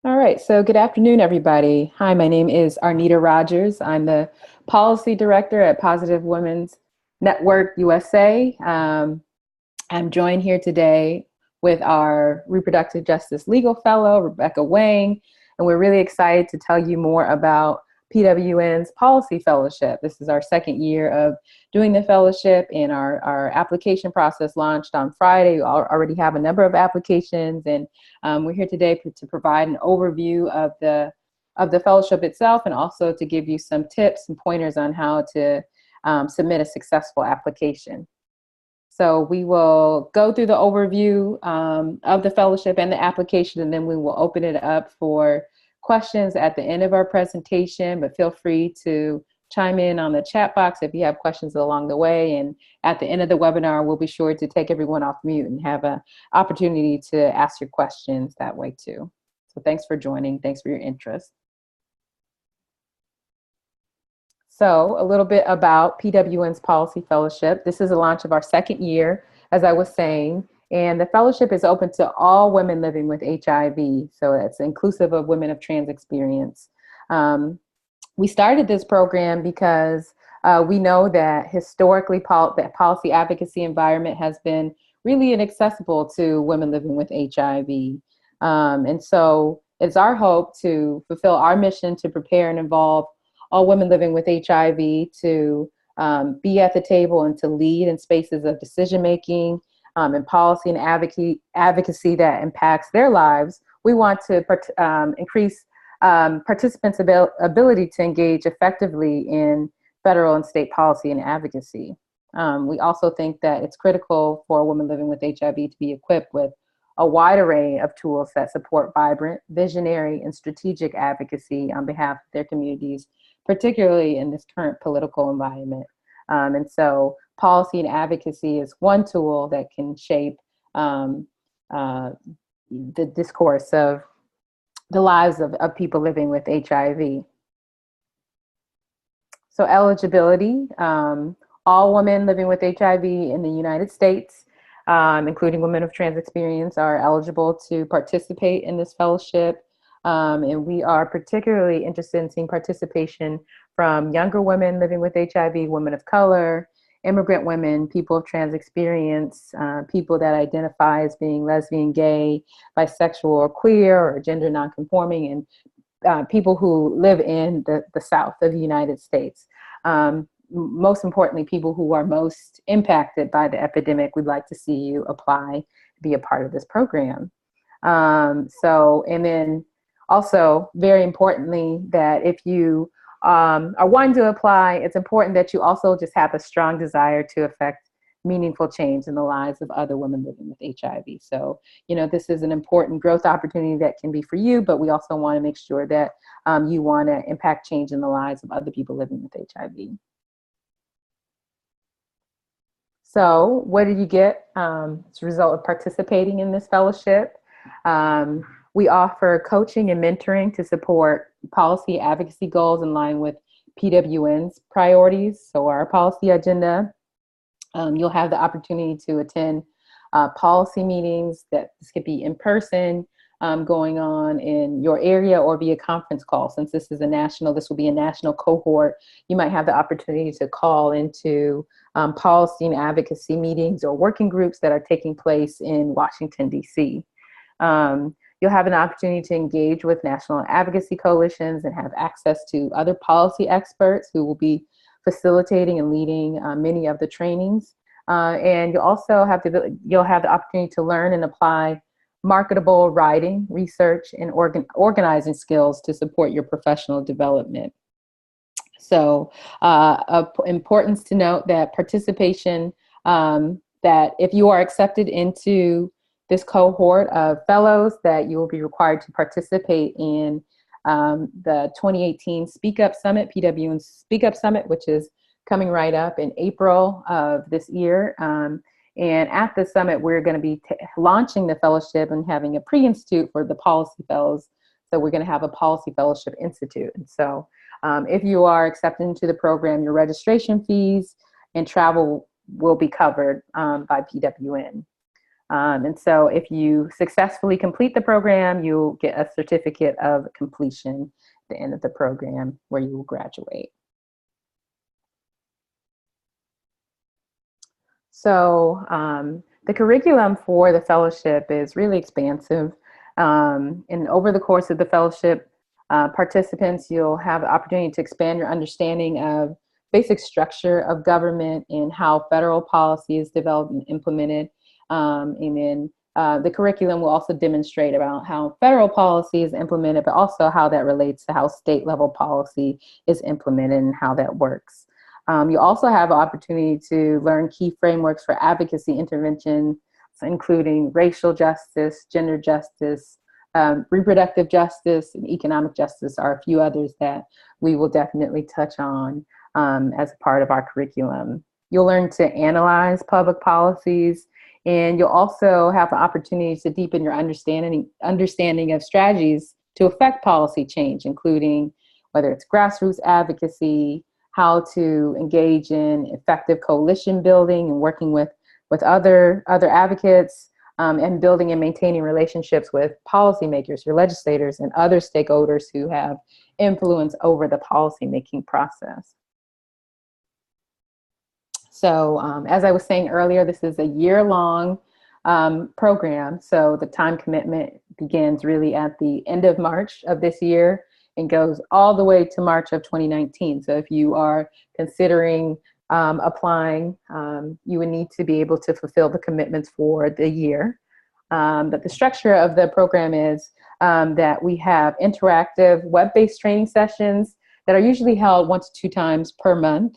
All right, so good afternoon, everybody. Hi, my name is Arnita Rogers. I'm the Policy Director at Positive Women's Network USA. I'm joined here today with our Reproductive Justice Legal Fellow, Rebecca Wang, and we're really excited to tell you more about PWN's Policy Fellowship. This is our second year of doing the fellowship, and our application process launched on Friday. We already have a number of applications, and we're here today to provide an overview of the fellowship itself, and also to give you some tips and pointers on how to submit a successful application. So we will go through the overview of the fellowship and the application, and then we will open it up for questions at the end of our presentation, but feel free to chime in on the chat box if you have questions along the way. And at the end of the webinar, we'll be sure to take everyone off mute and have an opportunity to ask your questions that way too. So thanks for joining. Thanks for your interest. So a little bit about PWN's Policy Fellowship. This is the launch of our second year, as I was saying, and the fellowship is open to all women living with HIV. So it's inclusive of women of trans experience. We started this program because we know that historically that policy advocacy environment has been really inaccessible to women living with HIV. And so it's our hope to fulfill our mission to prepare and involve all women living with HIV to be at the table and to lead in spaces of decision making and policy and advocacy that impacts their lives. We want to increase participants' ability to engage effectively in federal and state policy and advocacy. We also think that it's critical for women living with HIV to be equipped with a wide array of tools that support vibrant, visionary, and strategic advocacy on behalf of their communities, particularly in this current political environment. And so policy and advocacy is one tool that can shape the discourse of the lives of people living with HIV. So eligibility, all women living with HIV in the United States, including women of trans experience, are eligible to participate in this fellowship. And we are particularly interested in seeing participation from younger women living with HIV, women of color, immigrant women, people of trans experience, people that identify as being lesbian, gay, bisexual, or queer, or gender nonconforming, and people who live in the South of the United States. Most importantly, people who are most impacted by the epidemic. We'd like to see you apply, be a part of this program. And then also, very importantly, that if you are wanting to apply, it's important that you also just have a strong desire to affect meaningful change in the lives of other women living with HIV. So, this is an important growth opportunity that can be for you, but we also want to make sure that you want to impact change in the lives of other people living with HIV. So what did you get as a result of participating in this fellowship? We offer coaching and mentoring to support policy advocacy goals in line with PWN's priorities. So our policy agenda, you'll have the opportunity to attend policy meetings that this could be in person, going on in your area, or via conference call. Since this will be a national cohort, you might have the opportunity to call into policy and advocacy meetings or working groups that are taking place in Washington, D.C. You'll have an opportunity to engage with national advocacy coalitions and have access to other policy experts who will be facilitating and leading many of the trainings. And you'll also have the opportunity to learn and apply marketable writing, research, and organizing skills to support your professional development. So importance to note that participation, that if you are accepted into this cohort of fellows, that you will be required to participate in the 2018 Speak Up Summit, PWN Speak Up Summit, which is coming right up in April of this year. And at the summit, we're going to be launching the fellowship and having a pre-institute for the policy fellows. So we're going to have a policy fellowship institute. And so if you are accepted into the program, your registration fees and travel will be covered by PWN. And so if you successfully complete the program, you'll get a certificate of completion at the end of the program where you will graduate. So the curriculum for the fellowship is really expansive. And over the course of the fellowship, participants, you'll have the opportunity to expand your understanding of basic structure of government and how federal policy is developed and implemented. And then the curriculum will also demonstrate about how federal policy is implemented, but also how that relates to how state level policy is implemented and how that works. You also have an opportunity to learn key frameworks for advocacy intervention, including racial justice, gender justice, reproductive justice, and economic justice are a few others that we will definitely touch on as a part of our curriculum. You'll learn to analyze public policies, and you'll also have the opportunity to deepen your understanding of strategies to affect policy change, including whether it's grassroots advocacy, how to engage in effective coalition building and working with other advocates, and building and maintaining relationships with policymakers, your legislators, and other stakeholders who have influence over the policymaking process. So as I was saying earlier, this is a year-long program. So the time commitment begins really at the end of March of this year and goes all the way to March of 2019. So if you are considering applying, you would need to be able to fulfill the commitments for the year. But the structure of the program is that we have interactive web-based training sessions that are usually held 1 to 2 times per month.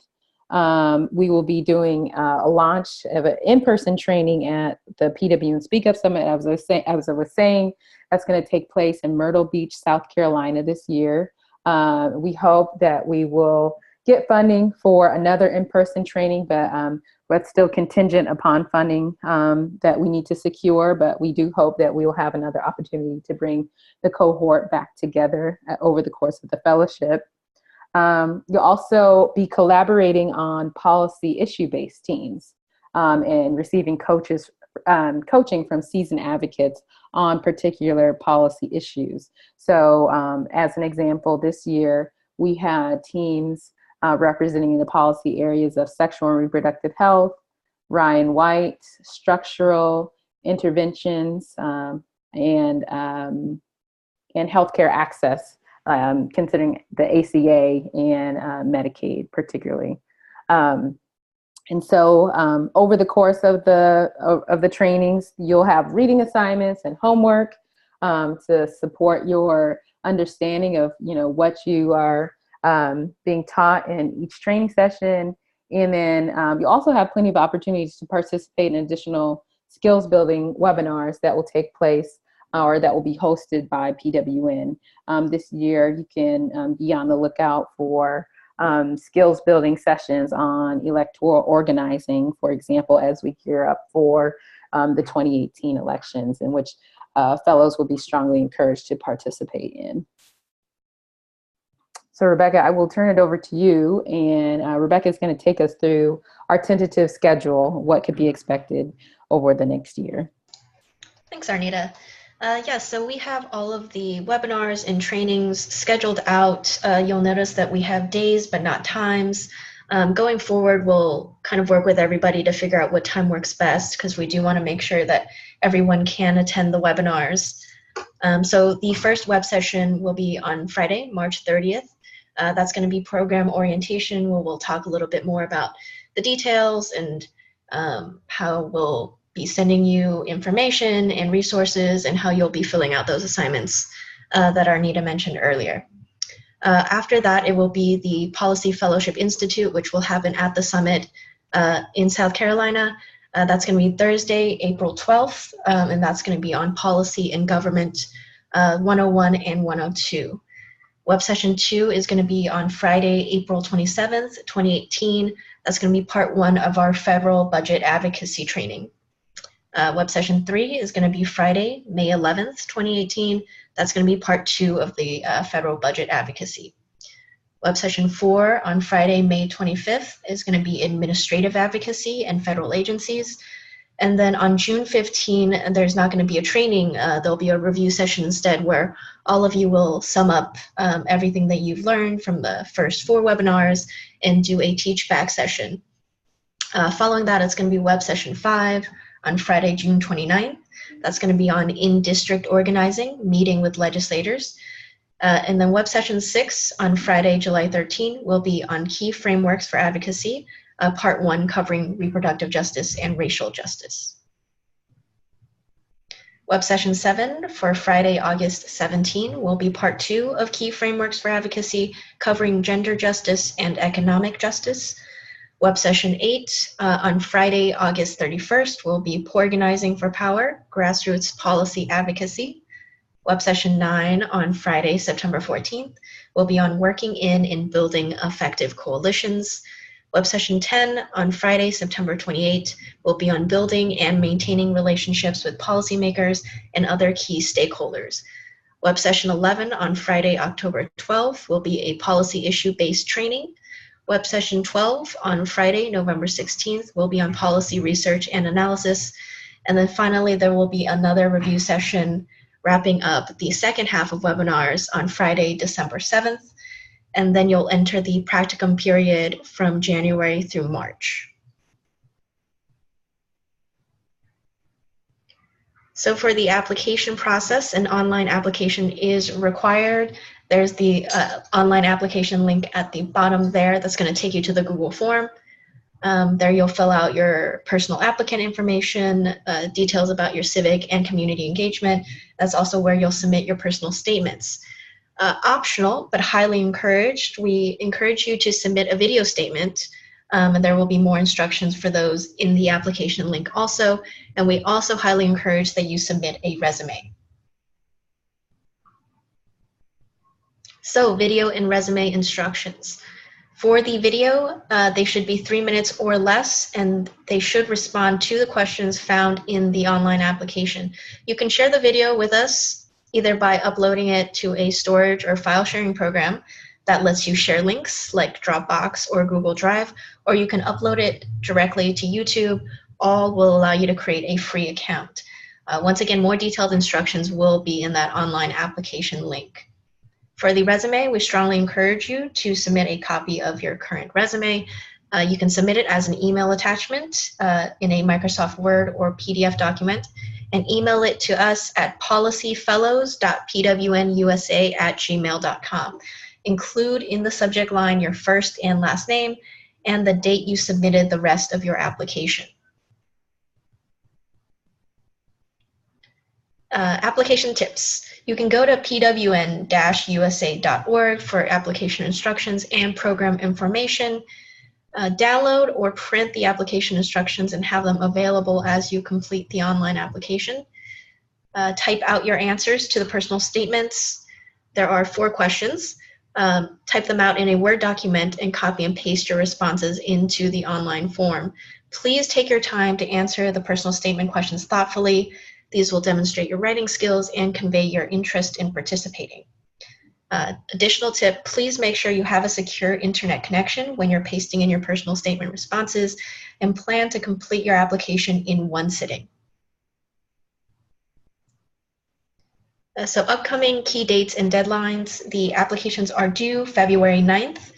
We will be doing a launch of an in-person training at the PWN Speak Up Summit. As I was saying, that's going to take place in Myrtle Beach, South Carolina this year. We hope that we will get funding for another in-person training, but that's still contingent upon funding that we need to secure. But we do hope that we will have another opportunity to bring the cohort back together over the course of the fellowship. You'll also be collaborating on policy issue-based teams and receiving coaching from seasoned advocates on particular policy issues. So as an example, this year we had teams representing the policy areas of sexual and reproductive health, Ryan White, structural interventions, and healthcare access, considering the ACA and Medicaid particularly. And so over the course of the trainings, you'll have reading assignments and homework to support your understanding of what you are being taught in each training session. And then you also have plenty of opportunities to participate in additional skills building webinars that will take place or that will be hosted by PWN. This year, you can be on the lookout for skills building sessions on electoral organizing, for example, as we gear up for the 2018 elections, in which fellows will be strongly encouraged to participate in. So Rebecca, I will turn it over to you, and Rebecca is going to take us through our tentative schedule, what could be expected over the next year. Thanks, Arnita. Yes, so we have all of the webinars and trainings scheduled out. You'll notice that we have days but not times. Going forward, we'll kind of work with everybody to figure out what time works best, because we do want to make sure that everyone can attend the webinars. So the first web session will be on Friday, March 30th. That's going to be program orientation, where we'll talk a little bit more about the details and how we'll be sending you information and resources and how you'll be filling out those assignments that Arnita mentioned earlier. After that, it will be the Policy Fellowship Institute, which will happen at the summit in South Carolina. That's going to be Thursday, April 12th, and that's going to be on Policy and Government 101 and 102. Web session 2 is going to be on Friday, April 27th, 2018. That's going to be part 1 of our federal budget advocacy training. Web session 3 is going to be Friday, May 11th, 2018. That's going to be part 2 of the federal budget advocacy. Web session 4 on Friday, May 25th is going to be administrative advocacy and federal agencies. And then on June 15, there's not going to be a training. There'll be a review session instead where all of you will sum up everything that you've learned from the first 4 webinars and do a teach back session. Following that, it's going to be web session 5 on Friday, June 29th. That's going to be on in-district organizing, meeting with legislators. And then web session 6 on Friday, July 13 will be on key frameworks for advocacy, part 1 covering reproductive justice and racial justice. Web session 7 for Friday, August 17 will be part 2 of key frameworks for advocacy covering gender justice and economic justice. Web session 8 on Friday, August 31st will be organizing for power, grassroots policy advocacy. Web session 9 on Friday, September 14th will be on working in and building effective coalitions. Web session 10 on Friday, September 28th will be on building and maintaining relationships with policymakers and other key stakeholders. Web session 11 on Friday, October 12th will be a policy issue-based training. Web session 12 on Friday, November 16th will be on policy research and analysis. And then finally, there will be another review session wrapping up the second half of webinars on Friday, December 7th. And then you'll enter the practicum period from January through March. So for the application process, an online application is required. There's the online application link at the bottom there that's going to take you to the Google form. There you'll fill out your personal applicant information, details about your civic and community engagement. That's also where you'll submit your personal statements. Optional, but highly encouraged, we encourage you to submit a video statement, and there will be more instructions for those in the application link also. And we also highly encourage that you submit a resume. So video and resume instructions. For the video, they should be 3 minutes or less, and they should respond to the questions found in the online application. You can share the video with us either by uploading it to a storage or file sharing program that lets you share links like Dropbox or Google Drive, or you can upload it directly to YouTube. All will allow you to create a free account. Once again, more detailed instructions will be in that online application link. For the resume, we strongly encourage you to submit a copy of your current resume. You can submit it as an email attachment in a Microsoft Word or PDF document, and email it to us at policyfellows.pwnusa@gmail.com. Include in the subject line your first and last name and the date you submitted the rest of your application. Application tips. You can go to pwn-usa.org for application instructions and program information. Download or print the application instructions and have them available as you complete the online application. Type out your answers to the personal statements. There are 4 questions. Type them out in a Word document and copy and paste your responses into the online form. Please take your time to answer the personal statement questions thoughtfully. These will demonstrate your writing skills and convey your interest in participating. Additional tip, please make sure you have a secure internet connection when you're pasting in your personal statement responses, and plan to complete your application in one sitting. So upcoming key dates and deadlines, the applications are due February 9th.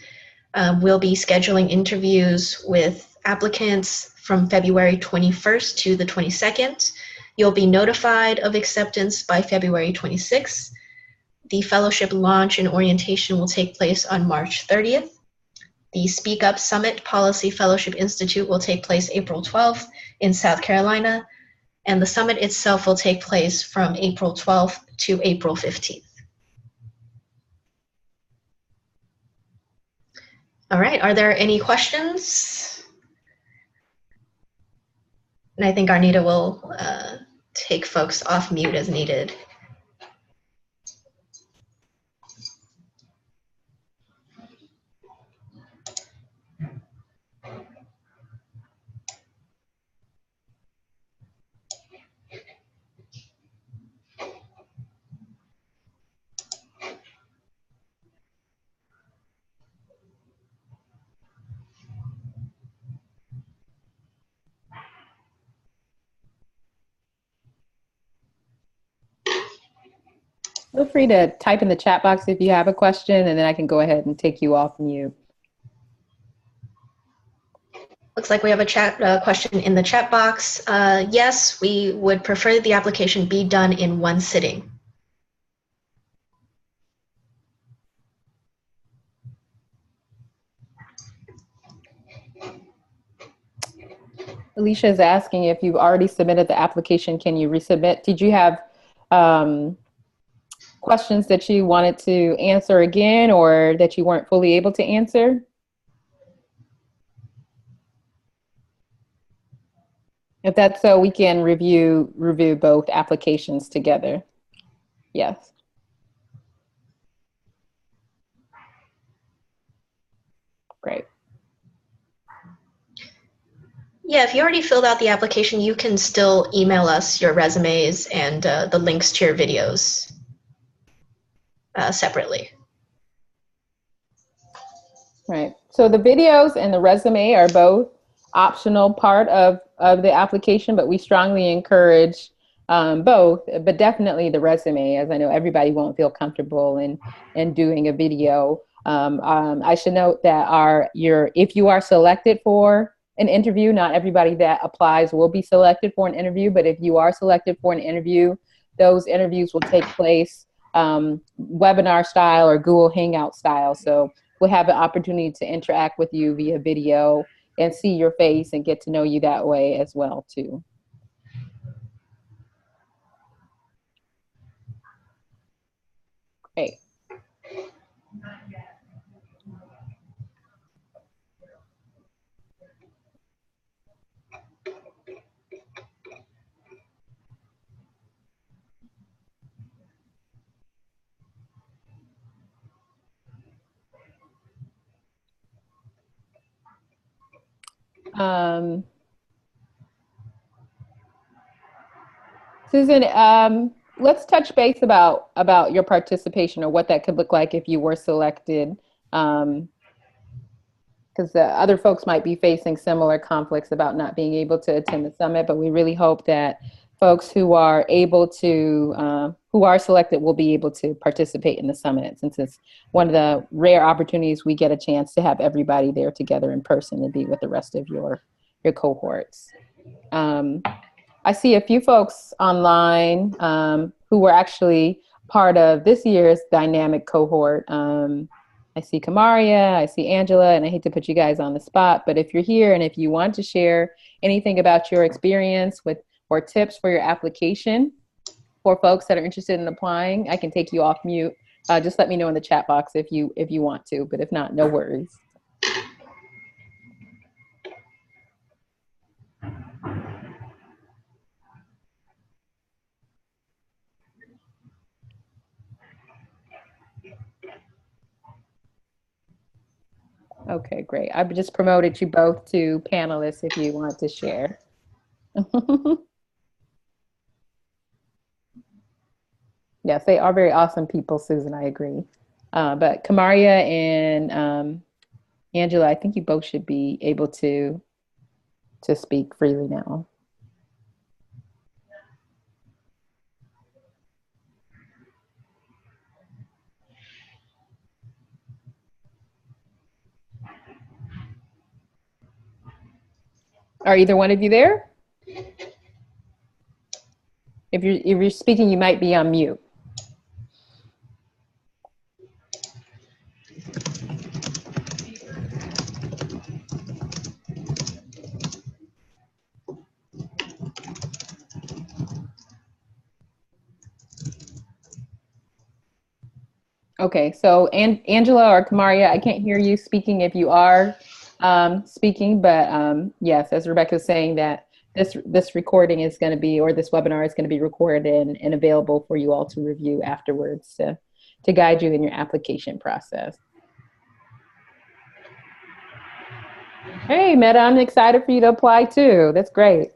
We'll be scheduling interviews with applicants from February 21st to the 22nd. You'll be notified of acceptance by February 26th. The fellowship launch and orientation will take place on March 30th. The Speak Up Summit Policy Fellowship Institute will take place April 12th in South Carolina, and the summit itself will take place from April 12th to April 15th. All right, are there any questions? And I think Arnita will take folks off mute as needed. Feel free to type in the chat box if you have a question, and then I can go ahead and take you off mute. Looks like we have a chat question in the chat box. Yes, we would prefer the application be done in one sitting. Alicia is asking if you've already submitted the application, can you resubmit? Did you have questions that you wanted to answer again or that you weren't fully able to answer? If that's so, we can review both applications together. Yes. Great. Yeah, if you already filled out the application, you can still email us your resumes and the links to your videos separately. Right. So the videos and the resume are both optional part of the application, but we strongly encourage both, but definitely the resume, as I know everybody won't feel comfortable in doing a video. I should note that if you are selected for an interview, not everybody that applies will be selected for an interview, but if you are selected for an interview, those interviews will take place webinar style or Google Hangout style. So we'll have an opportunity to interact with you via video and see your face and get to know you that way as well too. Great. Susan, let's touch base about your participation or what that could look like if you were selected, because other folks might be facing similar conflicts about not being able to attend the summit, but we really hope that folks who are able to, who are selected will be able to participate in the summit, since it's one of the rare opportunities we get a chance to have everybody there together in person and be with the rest of your cohorts. I see a few folks online who were actually part of this year's dynamic cohort. I see Kamaria, I see Angela, and I hate to put you guys on the spot, but if you're here and if you want to share anything about your experience with or tips for your application for folks that are interested in applying, I can take you off mute. Just let me know in the chat box if you want to, but if not, no worries. Okay, great. I've just promoted you both to panelists if you want to share. Yes, they are very awesome people, Susan, I agree. But Kamaria and Angela, I think you both should be able to speak freely now. Are either one of you there? If you're speaking, you might be on mute. Okay, so Angela or Kamaria, I can't hear you speaking if you are speaking, but yes, as Rebecca was saying, that this recording is going to be, or this webinar is going to be recorded and available for you all to review afterwards to guide you in your application process. Hey, Meta, I'm excited for you to apply too. That's great.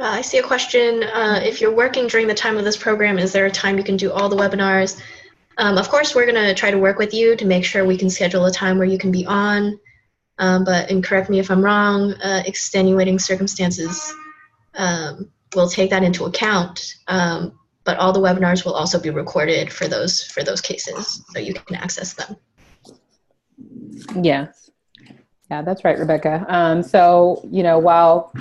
I see a question. If you're working during the time of this program, is there a time you can do all the webinars? Of course, we're going to try to work with you to make sure we can schedule a time where you can be on. but, and correct me if I'm wrong, extenuating circumstances, we'll take that into account. But all the webinars will also be recorded for those cases, so you can access them. Yes. Yeah, that's right, Rebecca. So, you know, while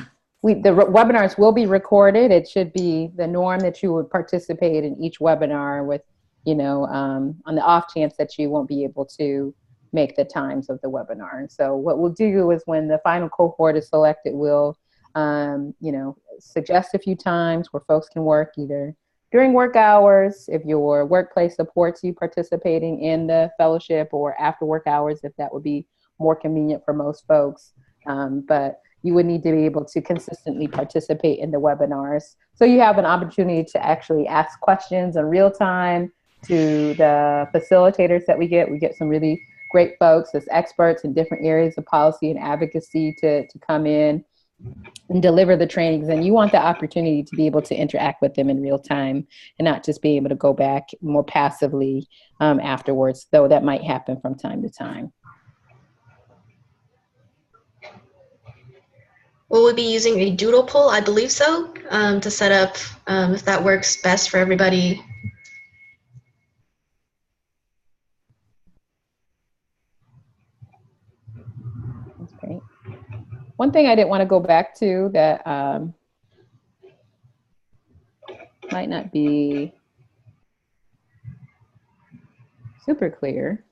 the webinars will be recorded, it should be the norm that you would participate in each webinar with, you know, on the off chance that you won't be able to make the times of the webinar. And so what we'll do is when the final cohort is selected, we'll, you know, suggest a few times where folks can work either during work hours, if your workplace supports you participating in the fellowship, or after work hours, if that would be more convenient for most folks. But you would need to be able to consistently participate in the webinars. So you have an opportunity to actually ask questions in real time to the facilitators that we get. We get some really great folks as experts in different areas of policy and advocacy to come in and deliver the trainings. And you want the opportunity to be able to interact with them in real time and not just be able to go back more passively afterwards, though that might happen from time to time. Will we be using a doodle poll? I believe so, to set up, if that works best for everybody. That's great. One thing I didn't want to go back to that might not be super clear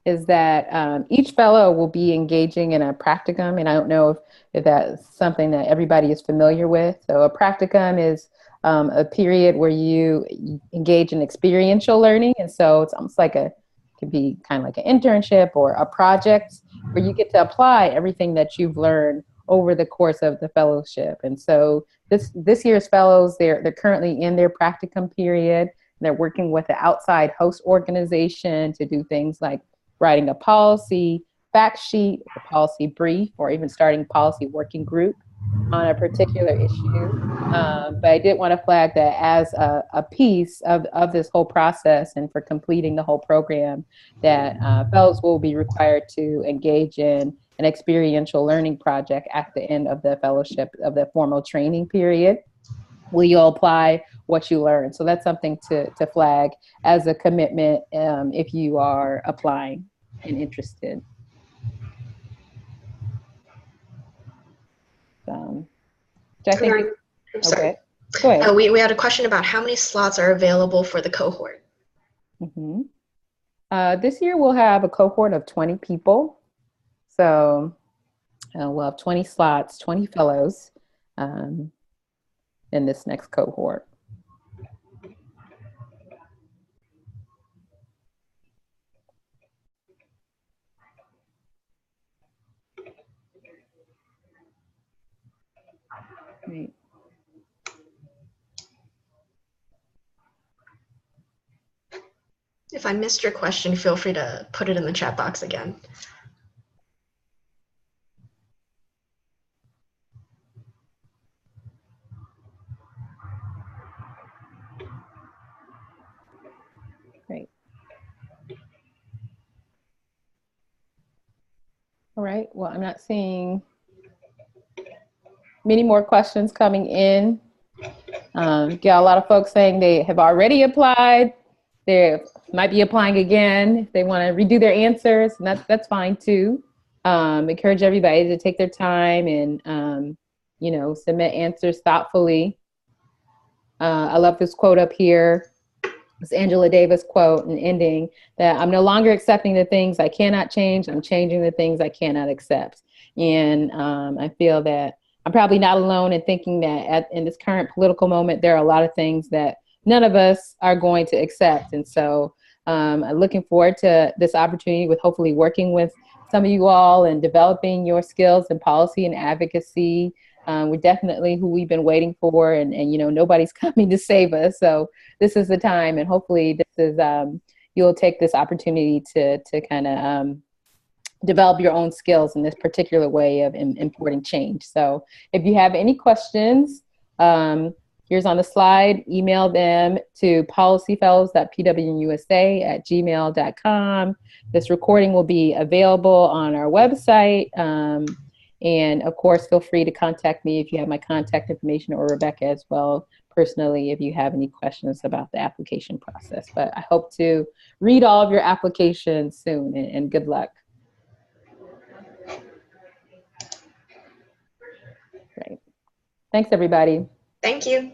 is that each fellow will be engaging in a practicum. And I don't know if that's something that everybody is familiar with. So a practicum is a period where you engage in experiential learning. And so it's almost like could be kind of like an internship or a project where you get to apply everything that you've learned over the course of the fellowship. And so this year's fellows, they're currently in their practicum period. They're working with an outside host organization to do things like writing a policy fact sheet, a policy brief, or even starting a policy working group on a particular issue. But I did want to flag that as a piece of this whole process, and for completing the whole program, that fellows will be required to engage in an experiential learning project at the end of the fellowship, of the formal training period. Will you apply what you learn? So that's something to flag as a commitment if you are applying and interested. I think sorry. Okay. Go ahead. We had a question about how many slots are available for the cohort. Mm-hmm. This year we'll have a cohort of 20 people. So we'll have 20 slots, 20 fellows in this next cohort. Great. If I missed your question, feel free to put it in the chat box again. Great. All right. Well, I'm not seeing many more questions coming in. Got a lot of folks saying they have already applied. They might be applying again if they want to redo their answers, and that's fine too. Encourage everybody to take their time and you know, submit answers thoughtfully. I love this quote up here. It's Angela Davis quote and ending that I'm no longer accepting the things I cannot change. I'm changing the things I cannot accept. And I feel that I'm probably not alone in thinking that in this current political moment, there are a lot of things that none of us are going to accept. And so I'm looking forward to this opportunity with hopefully working with some of you all and developing your skills in policy and advocacy. We're definitely who we've been waiting for, and you know, nobody's coming to save us. So this is the time, and hopefully this is you'll take this opportunity to kind of develop your own skills in this particular way of importing change. So if you have any questions, you're Here's on the slide. Email them to policyfellows.pwnusa@gmail.com. This recording will be available on our website. And of course, feel free to contact me if you have my contact information, or Rebecca as well, personally, if you have any questions about the application process. But I hope to read all of your applications soon, and good luck. Great. Thanks, everybody. Thank you.